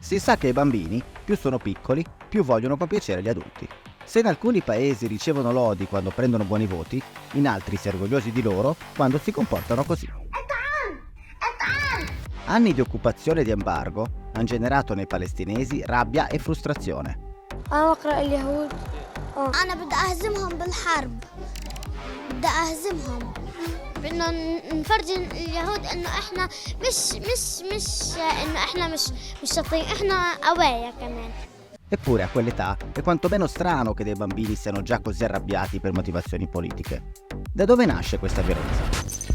Si sa che i bambini, più sono piccoli, più vogliono compiacere gli adulti. Se in alcuni paesi ricevono lodi quando prendono buoni voti, in altri si è orgogliosi di loro quando si comportano così. Anni di occupazione e di embargo hanno generato nei palestinesi rabbia e frustrazione. أنا بقرأ اليهود أنا بدي أهزمهم بالحرب بدي أهزمهم بدنا نفرجي اليهود إنه إحنا مش إنه إحنا مش شاطرين إحنا قوايا كمان. Eppure a quell'età è quantomeno strano che dei bambini siano già così arrabbiati per motivazioni politiche. Da dove nasce questa violenza?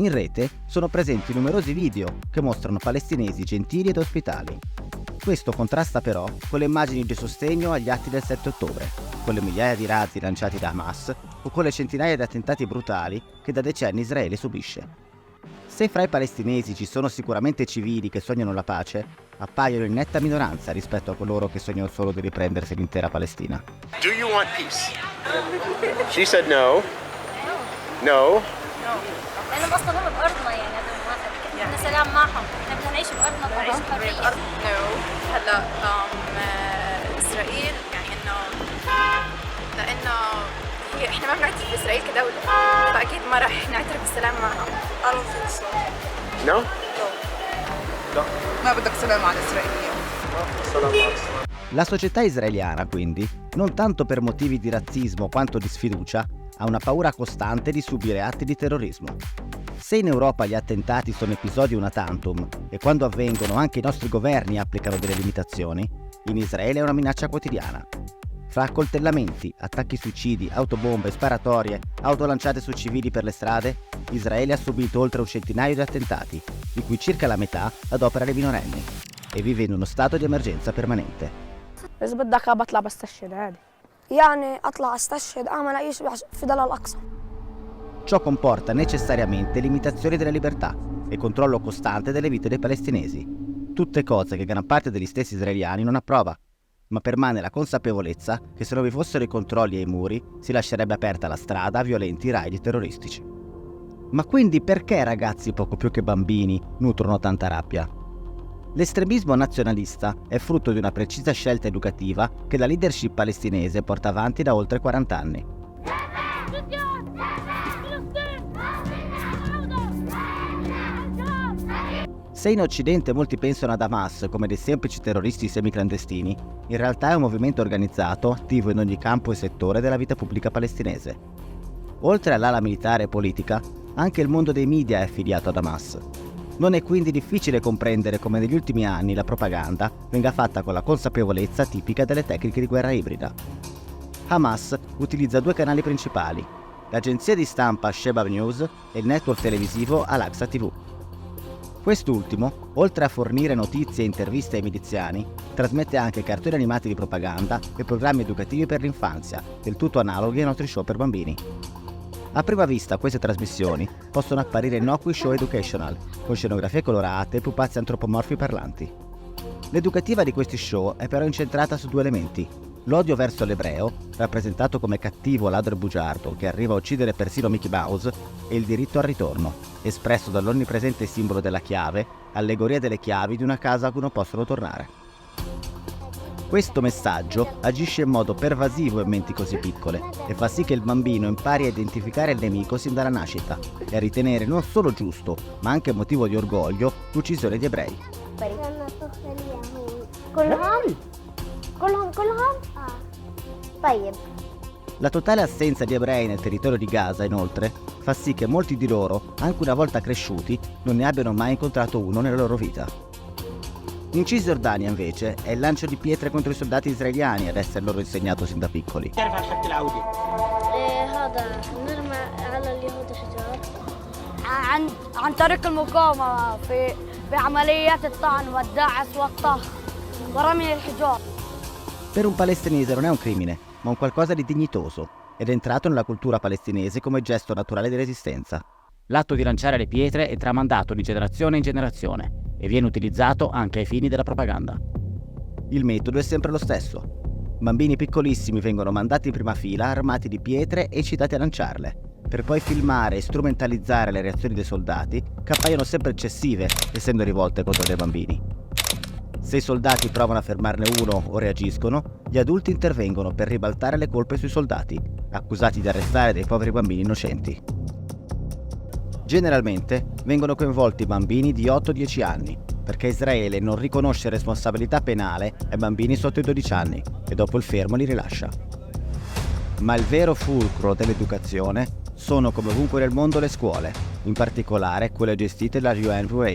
In rete sono presenti numerosi video che mostrano palestinesi gentili ed ospitali. Questo contrasta però con le immagini di sostegno agli atti del 7 ottobre, con le migliaia di razzi lanciati da Hamas o con le centinaia di attentati brutali che da decenni Israele subisce. Se fra i palestinesi ci sono sicuramente civili che sognano la pace, appaiono in netta minoranza rispetto a coloro che sognano solo di riprendersi l'intera Palestina. Do you want peace? She said no. No. لأنهم أصلا هم بأرضنا يعني هذا الموافق بدنا سلام معهم إحنا بدنا نعيش بأرضنا بحرية هلا إسرائيل يعني إنه لأنه إحنا ما بنعترف بإسرائيل كدولة فأكيد ما رح نعترف بالسلام معهم. No? No. ما بدك سلام على إسرائيل. La società israeliana, quindi, non tanto per motivi di razzismo quanto di sfiducia, ha una paura costante di subire atti di terrorismo. Se in Europa gli attentati sono episodi una tantum e quando avvengono anche i nostri governi applicano delle limitazioni, in Israele è una minaccia quotidiana. Fra accoltellamenti, attacchi suicidi, autobombe, sparatorie, auto lanciate su civili per le strade, Israele ha subito oltre un centinaio di attentati, di cui circa la metà ad opera dei minorenni, e vive in uno stato di emergenza permanente. إذا بدك بطلع بستشهد عادي يعني أطلع أستشهد أعمل أي شيء في ضلال الأقصى. Ciò comporta necessariamente limitazioni delle libertà e controllo costante delle vite dei palestinesi, tutte cose che gran parte degli stessi israeliani non approva, ma permane la consapevolezza che se non vi fossero i controlli e i muri si lascerebbe aperta la strada a violenti raid terroristici. Ma quindi perché ragazzi poco più che bambini nutrono tanta rabbia? L'estremismo nazionalista è frutto di una precisa scelta educativa che la leadership palestinese porta avanti da oltre 40 anni. Se in Occidente molti pensano ad Hamas come dei semplici terroristi semiclandestini, in realtà è un movimento organizzato attivo in ogni campo e settore della vita pubblica palestinese. Oltre all'ala militare e politica, anche il mondo dei media è affiliato ad Hamas. Non è quindi difficile comprendere come negli ultimi anni la propaganda venga fatta con la consapevolezza tipica delle tecniche di guerra ibrida. Hamas utilizza due canali principali, l'agenzia di stampa Shebab News e il network televisivo Al-Aqsa TV. Quest'ultimo, oltre a fornire notizie e interviste ai miliziani, trasmette anche cartoni animati di propaganda e programmi educativi per l'infanzia, del tutto analoghi ai nostri show per bambini. A prima vista queste trasmissioni possono apparire innocui show educational, con scenografie colorate e pupazzi antropomorfi parlanti. L'educativa di questi show è però incentrata su due elementi: l'odio verso l'ebreo, rappresentato come cattivo ladro e bugiardo che arriva a uccidere persino Mickey Mouse, e il diritto al ritorno, espresso dall'onnipresente simbolo della chiave, allegoria delle chiavi di una casa a cui non possono tornare. Questo messaggio agisce in modo pervasivo in menti così piccole e fa sì che il bambino impari a identificare il nemico sin dalla nascita e a ritenere non solo giusto, ma anche motivo di orgoglio, l'uccisione di ebrei. La totale assenza di ebrei nel territorio di Gaza, inoltre, fa sì che molti di loro, anche una volta cresciuti, non ne abbiano mai incontrato uno nella loro vita. In Cisgiordania, invece, è il lancio di pietre contro i soldati israeliani ad essere loro insegnato sin da piccoli. عن طريق المقاومة في عمليات الطعن والدعس والطخ ورمي الحجار. Per un palestinese non è un crimine, ma un qualcosa di dignitoso. ed è entrato nella cultura palestinese come gesto naturale di resistenza. L'atto di lanciare le pietre è tramandato di generazione in generazione e viene utilizzato anche ai fini della propaganda. Il metodo è sempre lo stesso. Bambini piccolissimi vengono mandati in prima fila armati di pietre e incitati a lanciarle, per poi filmare e strumentalizzare le reazioni dei soldati, che appaiono sempre eccessive, essendo rivolte contro dei bambini. Se i soldati provano a fermarne uno o reagiscono, gli adulti intervengono per ribaltare le colpe sui soldati, accusati di arrestare dei poveri bambini innocenti. Generalmente vengono coinvolti bambini di 8-10 anni, perché Israele non riconosce responsabilità penale ai bambini sotto i 12 anni e dopo il fermo li rilascia. Ma il vero fulcro dell'educazione sono come ovunque nel mondo le scuole, in particolare quelle gestite dalla UNRWA.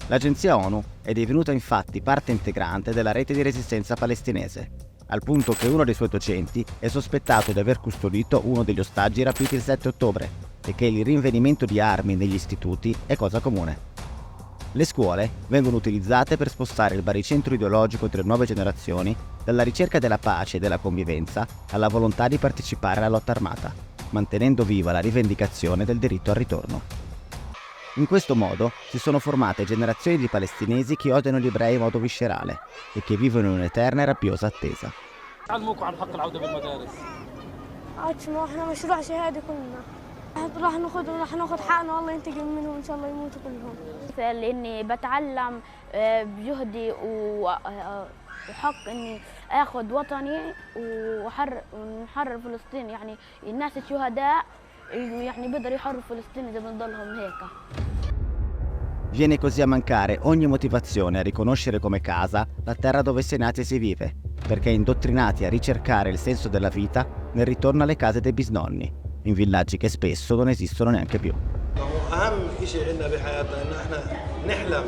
L'agenzia ONU è divenuta infatti parte integrante della rete di resistenza palestinese, al punto che uno dei suoi docenti è sospettato di aver custodito uno degli ostaggi rapiti il 7 ottobre e che il rinvenimento di armi negli istituti è cosa comune. Le scuole vengono utilizzate per spostare il baricentro ideologico delle nuove generazioni dalla ricerca della pace e della convivenza alla volontà di partecipare alla lotta armata, mantenendo viva la rivendicazione del diritto al ritorno. In questo modo si sono formate generazioni di palestinesi che odiano gli ebrei in modo viscerale e che vivono in un'eterna e rabbiosa attesa. لاني بتعلم بجهدي وحق اني اخذ وطني ونحرر فلسطين يعني الناس الشهداء يعني بيقدروا يحرروا فلسطين اذا بنضلهم هيك. Viene così a mancare ogni motivazione a riconoscere come casa la terra dove si è nati e si vive, perché indottrinati a ricercare il senso della vita nel ritorno alle case dei bisnonni, in villaggi che spesso non esistono neanche più. أهم شيء عندنا بحياتنا إنه إحنا نحلم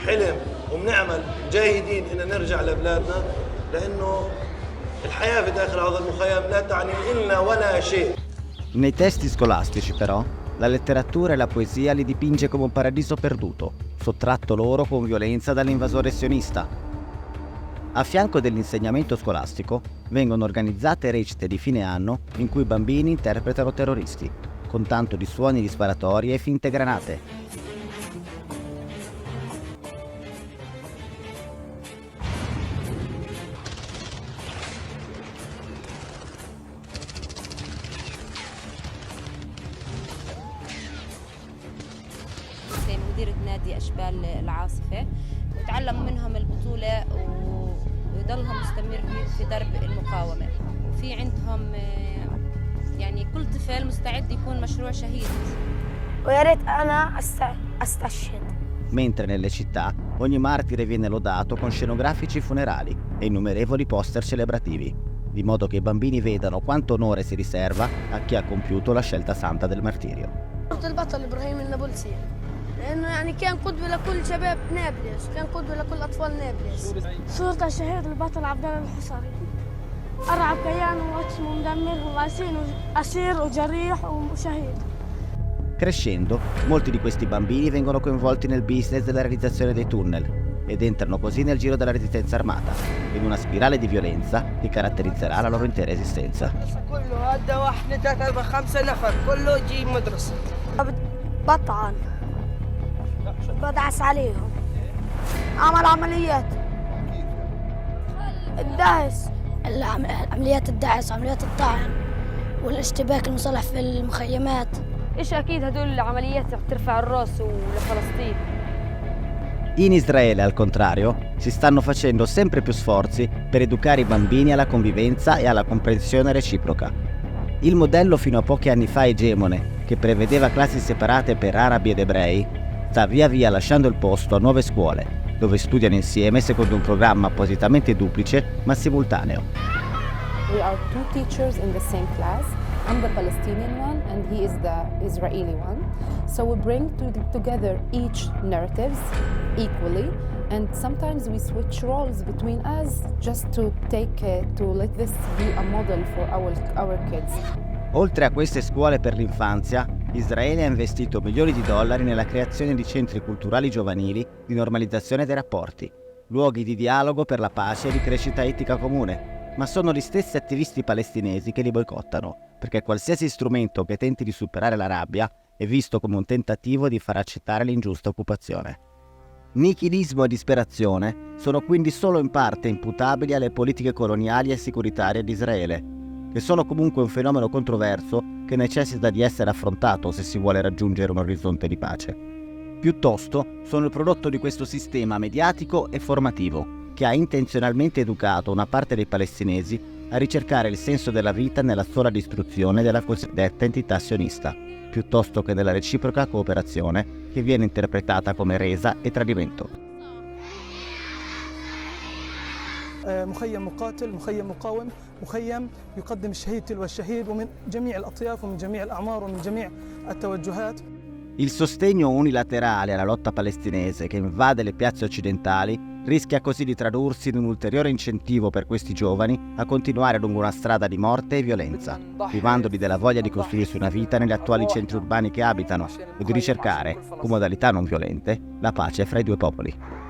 حلم وبنعمل جاهدين إن نرجع لبلادنا لأنه الحياة في داخل هذا المخيم لا تعني إلا ولا شيء. Nei testi scolastici però la letteratura e la poesia li dipinge come un paradiso perduto, sottratto loro con violenza dall'invasore sionista. A fianco dell'insegnamento scolastico vengono organizzate recite di fine anno in cui i bambini interpretano terroristi, con tanto di suoni di sparatorie e finte granate. مديرة نادي أشبال العاصفة وتعلم منهم البطولة ويضلهم مستمر في درب المقاومة وفي عندهم يعني كل طفل مستعد يكون مشروع شهيد. ويا ريت أنا أستشهد. Mentre nelle città ogni martire viene lodato con scenografici funerali e innumerevoli poster celebrativi, di modo che i bambini vedano quanto onore si riserva a chi ha compiuto la scelta santa del martirio. البطل إبراهيم النابلسي لأنه يعني كان قدوة لكل شباب نابلس، كان قدوة لكل أطفال نابلس. صورة الشهيد البطل عبد الله الحصري. أرعب كيان واسمه مدمر وأسير وجريح وشهيد. Crescendo, molti di questi bambini vengono coinvolti nel business della realizzazione dei tunnel ed entrano così nel giro della resistenza armata, in una spirale di violenza che caratterizzerà la loro intera esistenza. بطعن بدعس عليهم عمل عمليات الدعس عمليات الدعس عمليات الطعن والاشتباك المسلح في المخيمات. ايش اكيد هدول العمليات ترفع الراس ولفلسطين. In Israele, al contrario, si stanno facendo sempre più sforzi per educare i bambini alla convivenza e alla comprensione reciproca. Il modello fino a pochi anni fa egemone, che prevedeva classi separate per arabi ed ebrei, sta via via lasciando il posto a nuove scuole, dove studiano insieme secondo un programma appositamente duplice ma simultaneo. We are two teachers in the same class. I'm the Palestinian one and he is the Israeli one. So we bring together each narratives equally and sometimes we switch roles between us just to let this be a model for our kids. Oltre a queste scuole per l'infanzia, Israele ha investito milioni di dollari nella creazione di centri culturali giovanili di normalizzazione dei rapporti, luoghi di dialogo per la pace e di crescita etica comune, ma sono gli stessi attivisti palestinesi che li boicottano, perché qualsiasi strumento che tenti di superare la rabbia è visto come un tentativo di far accettare l'ingiusta occupazione. Nichilismo e disperazione sono quindi solo in parte imputabili alle politiche coloniali e securitarie di Israele, che sono comunque un fenomeno controverso che necessita di essere affrontato se si vuole raggiungere un orizzonte di pace. Piuttosto sono il prodotto di questo sistema mediatico e formativo che ha intenzionalmente educato una parte dei palestinesi a ricercare il senso della vita nella sola distruzione della cosiddetta entità sionista, piuttosto che nella reciproca cooperazione che viene interpretata come resa e tradimento. مخيم مقاتل، مخيم مقاوم، مخيم يقدم الشهيد تلو الشهيد ومن جميع الأطياف ومن جميع الأعمار ومن جميع التوجهات. Il sostegno unilaterale alla lotta palestinese che invade le piazze occidentali rischia così di tradursi in un ulteriore incentivo per questi giovani a continuare lungo una strada di morte e violenza, privandoli della voglia di costruirsi una vita negli attuali centri urbani che abitano e di ricercare, con modalità non violente, la pace fra i due popoli.